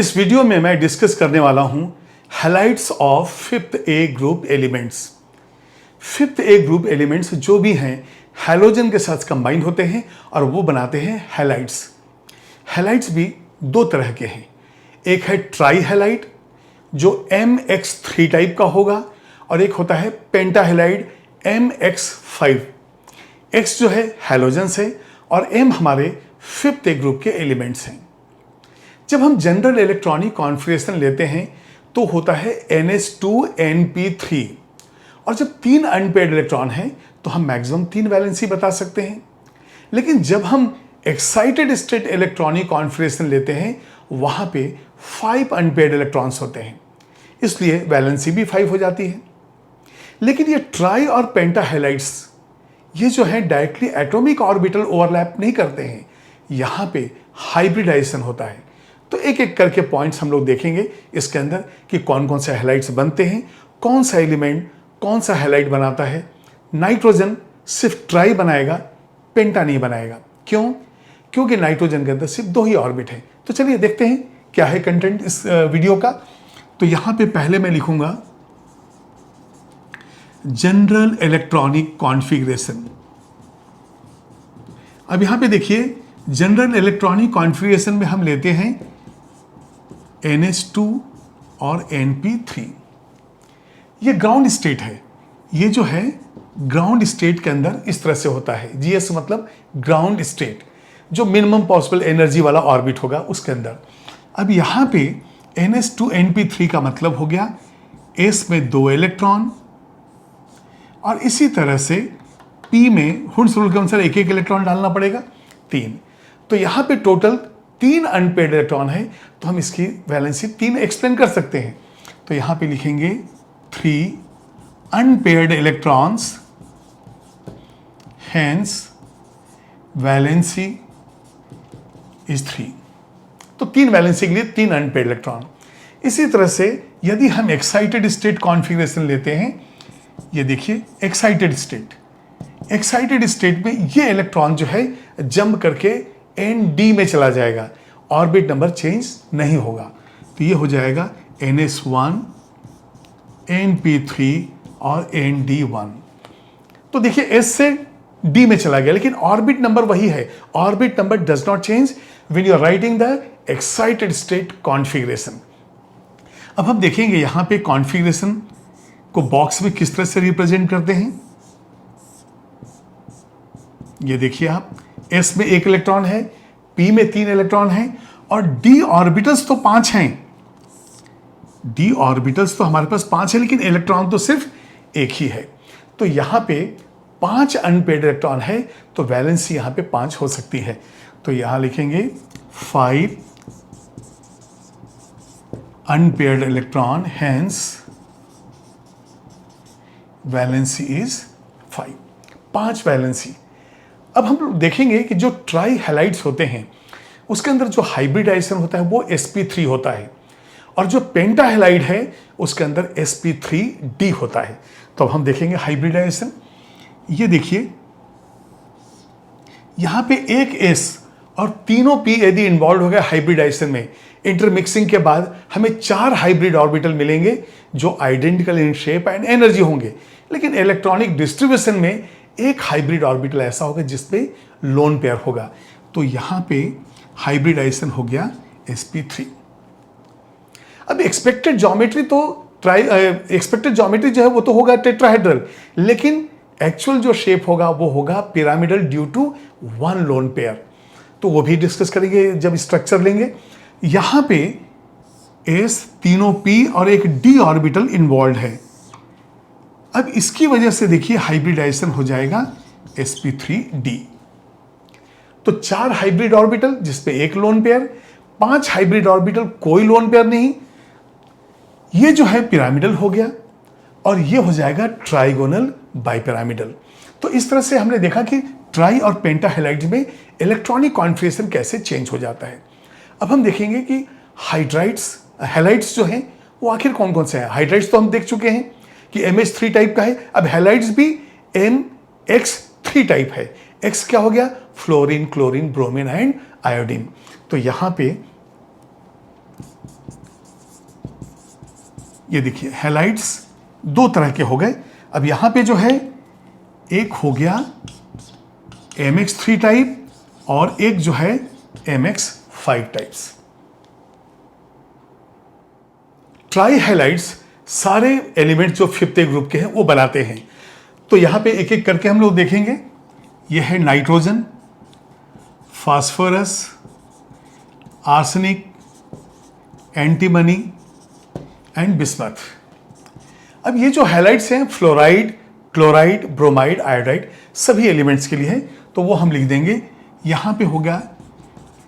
इस वीडियो में मैं डिस्कस करने वाला हूं halides of fifth A group elements. Fifth A group elements जो भी हैं हैलोजन के साथ कंबाइन होते हैं और वो बनाते हैं हैलाइड्स। हैलाइड्स भी दो तरह के हैं, एक है ट्राई हैलाइड जो MX3 टाइप का होगा और एक होता है पेंटा हैलाइड MX5। X जो है हैलोजन है और M हमारे फिफ्थ ए ग्रुप के एलिमेंट्स हैं। जब हम जनरल इलेक्ट्रॉनिक कॉन्फ़िगरेशन लेते हैं तो होता है NH2NP3 और जब 3 अनपेयर्ड इलेक्ट्रॉन हैं तो हम मैक्सिमम 3 वैलेंसी बता सकते हैं। लेकिन जब हम एक्साइटेड स्टेट इलेक्ट्रॉनिक कॉन्फ़िगरेशन लेते हैं वहां पे 5 अनपेयर्ड इलेक्ट्रॉन्स होते हैं, इसलिए वैलेंसी भी 5 हो जाती है। लेकिन ये ट्राई और पेंटा हैलाइड्स ये जो है डायरेक्टली एटॉमिक ऑर्बिटल ओवरलैप नहीं करते हैं, यहाँ पे हाइब्रिडाइजेशन होता है। तो एक एक करके पॉइंट्स हम लोग देखेंगे इसके अंदर कि कौन कौन से हैलाइड्स बनते हैं, कौन सा एलिमेंट कौन सा हैलाइड बनाता है। नाइट्रोजन सिर्फ ट्राई बनाएगा, पेंटा नहीं बनाएगा। क्यों? क्योंकि नाइट्रोजन के अंदर सिर्फ 2 ही ऑर्बिट है। तो चलिए देखते हैं क्या है कंटेंट इस वीडियो का। तो यहां पे पहले मैं लिखूंगा जनरल इलेक्ट्रॉनिक कॉन्फ़िगरेशन। अब यहां पे देखिए जनरल इलेक्ट्रॉनिक कॉन्फ़िगरेशन में हम लेते हैं NH2 और NP3। ये ग्राउंड स्टेट है, ये जो है ग्राउंड स्टेट के अंदर इस तरह से होता है। GS मतलब ग्राउंड स्टेट, जो मिनिमम पॉसिबल एनर्जी वाला ऑर्बिट होगा उसके अंदर। अब यहाँ पे NH2NP3 का मतलब हो गया S में 2 इलेक्ट्रॉन और इसी तरह से P में हुड्स रूल के अनुसार एक एक इलेक्ट्रॉन डालना पड़ेगा, 3। तो यहाँ पे टोटल 3 अनपेयर्ड इलेक्ट्रॉन है, तो हम इसकी वैलेंसी 3 एक्सप्लेन कर सकते हैं। तो यहाँ पे लिखेंगे 3 unpaired electrons, hence valency is 3। तो 3 वैलेंसी के लिए 3 अनपेयर्ड इलेक्ट्रॉन। इसी तरह से यदि हम एक्साइटेड स्टेट कॉन्फ़िगरेशन लेते हैं, ये देखिए एक्साइटेड स्टेट में ये इलेक्ट्रॉन जो है जंप करके ND में चला जाएगा, ऑर्बिट नंबर चेंज नहीं होगा। तो ये हो जाएगा NS1 NP3 और ND1। तो देखिए S से D में चला गया लेकिन ऑर्बिट नंबर वही है। Orbit number does not change when you are writing the excited state configuration. अब हम देखेंगे यहां पे कॉन्फ़िगरेशन को बॉक्स में किस तरह से रिप्रेजेंट करते हैं। ये देखिए आप, S में 1 इलेक्ट्रॉन है, P में 3 इलेक्ट्रॉन है और D ऑर्बिटल्स तो 5 हैं। D ऑर्बिटल्स तो हमारे पास 5 है लेकिन इलेक्ट्रॉन तो सिर्फ 1 ही है। तो यहां पे 5 अनपेयर्ड इलेक्ट्रॉन है, तो वैलेंसी यहां पे 5 हो सकती है। तो यहां लिखेंगे 5 unpaired electron, hence valency is 5 valency. अब हम लोग देखेंगे कि जो ट्राई हैलाइड्स होते हैं उसके अंदर जो हाइब्रिडाइजेशन होता है वो sp3 होता है और जो पेंटा हैलाइड है उसके अंदर sp3d होता है। तो अब हम देखेंगे हाइब्रिडाइजेशन। ये देखिए यहां पे एक S और तीनों P यदि इन्वॉल्व हो गया हाइब्रिडाइजेशन में, इंटरमिक्सिंग के बाद हमें 4 हाइब्रिड ऑर्बिटल मिलेंगे जो identical in shape and energy होंगे। लेकिन इलेक्ट्रॉनिक डिस्ट्रीब्यूशन में एक हाइब्रिड ऑर्बिटल ऐसा होगा जिसपे लोन पेयर होगा। तो यहां पे हाइब्रिडाइजेशन हो गया sp3। अब एक्सपेक्टेड ज्योमेट्री जो है वो तो होगा टेट्राहेड्रल, लेकिन एक्चुअल जो शेप होगा वो होगा pyramidal due to 1 lone pair. तो वो भी डिस्कस करेंगे जब स्ट्रक्चर लेंगे। यहां पे S, तीनों P और एक D ऑर्बिटल इन्वॉल्व है। अब इसकी वजह से देखिए हाइब्रिडाइजेशन हो जाएगा sp3d। तो 4 हाइब्रिड ऑर्बिटल जिसपे 1 लोन पेयर, 5 हाइब्रिड ऑर्बिटल कोई लोन पेयर नहीं, ये जो है पिरामिडल हो गया और ये हो जाएगा ट्राइगोनल बाइपिरामिडल। तो इस तरह से हमने देखा कि ट्राई और पेंटा हैलाइड्स में इलेक्ट्रॉनिक कॉन्फ़िगरेशन कैसे चेंज हो जाता है। अब हम देखेंगे कि हैलाइड्स जो हैं वो आखिर कौन कौन से हैं। हाइड्राइड्स तो हम देख चुके हैं कि MH3 टाइप का है, अब हैलाइड्स भी MX3 टाइप है। X क्या हो गया? Fluorine, chlorine, bromine and iodine. तो यहां पे ये देखिए हैलाइड्स दो तरह के हो गए। अब यहां पे जो है एक हो गया MX3 टाइप और एक जो है MX5 टाइप्स। ट्राई हैलाइड्स सारे एलिमेंट जो फिफ्थ ए ग्रुप के हैं वो बनाते हैं। तो यहां पे एक एक करके हम लोग देखेंगे। यह है nitrogen, phosphorus, arsenic, antimony and bismuth. अब ये जो हैलाइड्स हैं फ्लोराइड, क्लोराइड, ब्रोमाइड, आयोडाइड सभी एलिमेंट्स के लिए है। तो वो हम लिख देंगे। यहां पे हो गया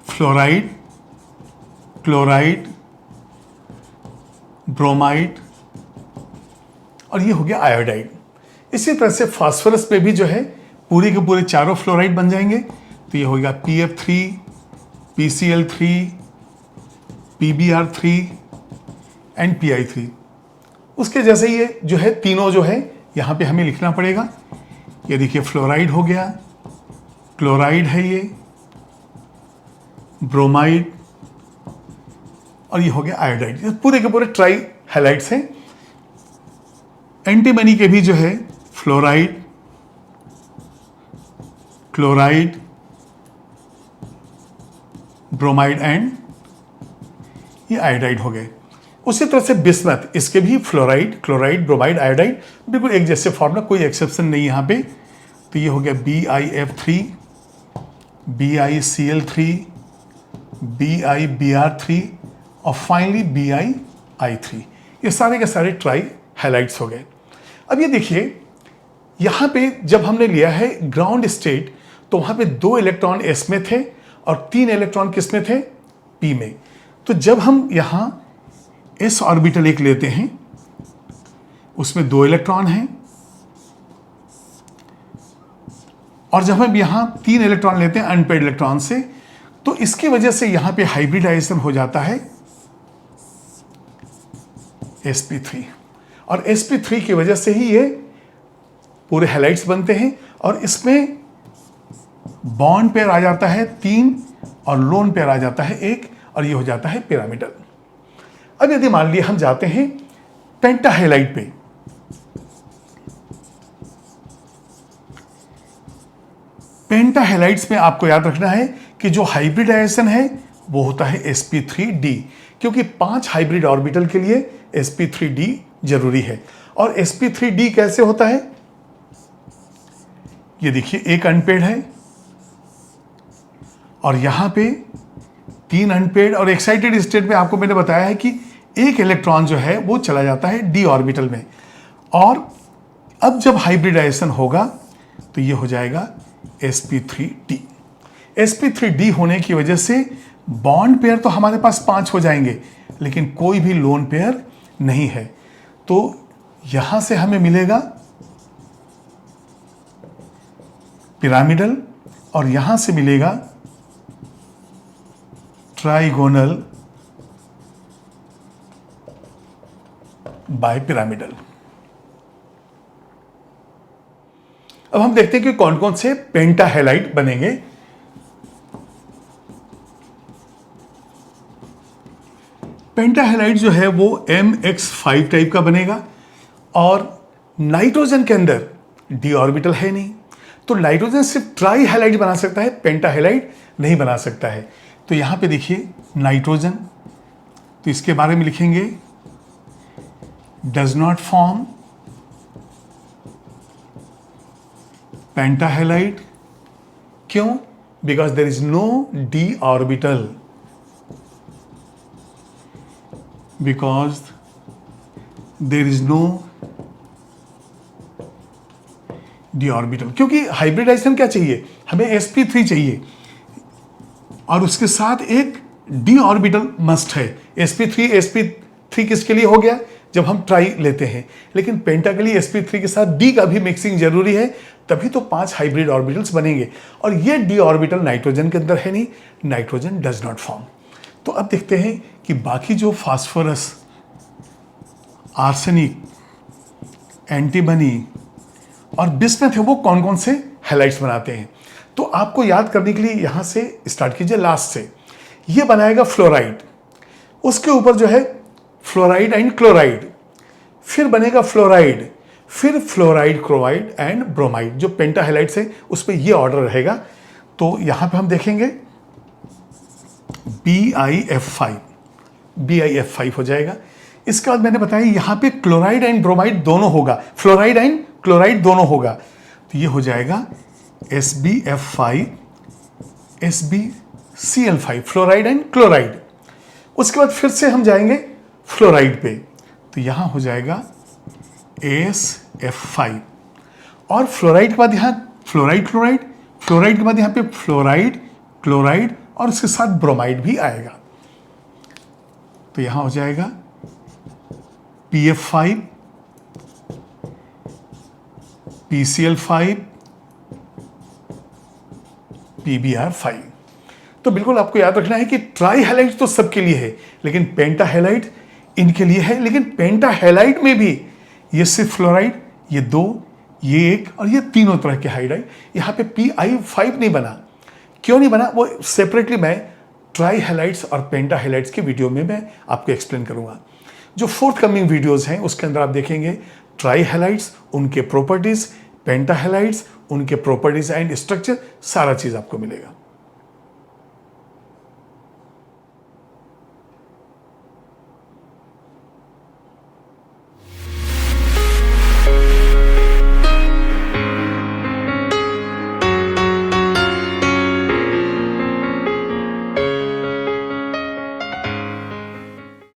फ्लोराइड, क्लोराइड, ब्रोमाइड और ये हो गया आयोडाइड। इसी तरह से फास्फोरस पे भी जो है पूरे के पूरे चारों फ्लोराइड बन जाएंगे। तो ये हो गया PF3, PCl3, PBr3 and Pi3। उसके जैसे ये जो है तीनों जो है यहां पे हमें लिखना पड़ेगा। ये देखिए फ्लोराइड हो गया, क्लोराइड है ये, ब्रोमाइड और ये हो गया आयोडाइड। ये पूरे के पूरे ट्राई हैलाइड्स हैं। एंटीमनी के भी जो है फ्लोराइड, क्लोराइड, ब्रोमाइड एंड ये आयोडाइड हो गए। उसी तरह से बिस्मथ, इसके भी फ्लोराइड, क्लोराइड, ब्रोमाइड, आयोडाइड बिल्कुल एक जैसे फॉर्मूला, कोई एक्सेप्शन नहीं यहाँ पे। तो ये हो गया BiF3, BiCl3, BiBr3 और फाइनली BiI3। ये सारे के सारे ट्राई हैलाइड्स हो गए। अब ये देखिए यहाँ पे जब हमने लिया है ग्राउंड स्टेट तो वहाँ पे 2 इलेक्ट्रॉन S में थे और 3 इलेक्ट्रॉन किस में थे? P में। तो जब हम यहाँ S ऑर्बिटल एक लेते हैं उसमें 2 इलेक्ट्रॉन हैं और जब हम यहाँ 3 इलेक्ट्रॉन लेते हैं अनपेड इलेक्ट्रॉन से तो इसकी वजह से यहाँ पे हाइब्रिडाइजेशन हो जाता है sp3 और sp3 की वजह से ही ये पूरे हैलाइड्स बनते हैं और इसमें बॉन्ड पेयर आ जाता है 3 और लोन पेयर आ जाता है 1 और ये हो जाता है पिरामिडल। अब यदि मान लिया हम जाते हैं पेंटाहेलाइड पे, पेंटाहेलाइड्स में आपको याद रखना है कि जो हाइब्रिडाइजेशन है वो होता है sp3d, क्योंकि 5 हाइब्रिड ऑर्बिटल के लिए sp3d जरूरी है। और sp3d कैसे होता है? ये देखिए एक अनपेड है और यहां पे 3 अनपेड और एक्साइटेड स्टेट में आपको मैंने बताया है कि एक इलेक्ट्रॉन जो है वो चला जाता है d ऑर्बिटल में। और अब जब हाइब्रिडाइजेशन होगा तो ये हो जाएगा sp3d। sp3d होने की वजह से बॉन्ड पेयर तो हमारे पास 5 हो जाएंगे लेकिन कोई भी लोन पेयर नहीं है। तो यहां से हमें मिलेगा पिरामिडल और यहां से मिलेगा ट्राइगोनल बाइपिरामिडल। अब हम देखते हैं कि कौन कौन से पेंटाहेलाइड बनेंगे। पेंटाहेलाइड जो है वो MX5 टाइप का बनेगा और नाइट्रोजन के अंदर d ऑर्बिटल है नहीं, तो नाइट्रोजन सिर्फ ट्राई हैलाइड बना सकता है, पेंटाहेलाइड नहीं बना सकता है। तो यहां पे देखिए नाइट्रोजन, तो इसके बारे में लिखेंगे डज नॉट फॉर्म पेंटाहेलाइड। क्यों? Because there is no d orbital, because there is no d orbital. क्योंकि हाइब्रिडाइजेशन क्या चाहिए? हमें sp3 चाहिए और उसके साथ एक d ऑर्बिटल मस्ट है। sp3 किसके लिए हो गया? जब हम ट्राई लेते हैं, लेकिन पेंटा के लिए sp3 के साथ d का भी मिक्सिंग जरूरी है, तभी तो 5 हाइब्रिड ऑर्बिटल्स बनेंगे। और ये d ऑर्बिटल नाइट्रोजन के अंदर है नहीं, नाइट्रोजन डज नॉट फॉर्म। तो अब देखते हैं कि बाकी जो फास्फोरस, आर्सेनिक, एंटीमनी और बिस्मथ है वो कौन कौन से हैलाइड्स बनाते हैं। तो आपको याद करने के लिए यहां से स्टार्ट कीजिए लास्ट से। ये बनाएगा फ्लोराइड, उसके ऊपर जो है फ्लोराइड एंड क्लोराइड, फिर बनेगा फ्लोराइड, फिर फ्लोराइड, क्लोराइड एंड ब्रोमाइड। जो पेंटाहेलाइड्स है उस पर ये ऑर्डर रहेगा। तो यहां पे हम देखेंगे BiF5, BiF5 हो जाएगा। इसके बाद मैंने बताया यहां पे क्लोराइड एंड ब्रोमाइड दोनों होगा, फ्लोराइड एंड क्लोराइड दोनों होगा, तो ये हो जाएगा SbF5 SbCl5, fluoride and chloride. उसके बाद फिर से हम जाएंगे फ्लोराइड पे, तो यहां हो जाएगा AsF5 और फ्लोराइड के बाद यहां फ्लोराइड क्लोराइड, फ्लोराइड के बाद यहां पे फ्लोराइड क्लोराइड और उसके साथ ब्रोमाइड भी आएगा, तो यहां हो जाएगा PF5 PCl5 PbR5। तो बिल्कुल आपको याद रखना है कि ट्राई हैलाइड तो सबके लिए है, लेकिन पेंटाहेलाइड इनके लिए है। लेकिन पेंटाहेलाइड में भी ये सिर्फ फ्लोराइड, ये 2, ये 1 और ये तीनों तरह के हाइड्राइड। यहाँ पे Pi5 नहीं बना, क्यों नहीं बना वो सेपरेटली मैं ट्राई हैलाइड्स और पेंटाहेलाइड्स के वीडियो में मैं आपको एक्सप्लेन करूंगा। जो फोर्थ कमिंग वीडियोस हैं उसके अंदर आप देखेंगे ट्राई हैलाइड्स, उनके प्रॉपर्टीज, पेंटाहेलाइड्स, उनके प्रॉपर्टीज एंड स्ट्रक्चर, सारा चीज आपको मिलेगा।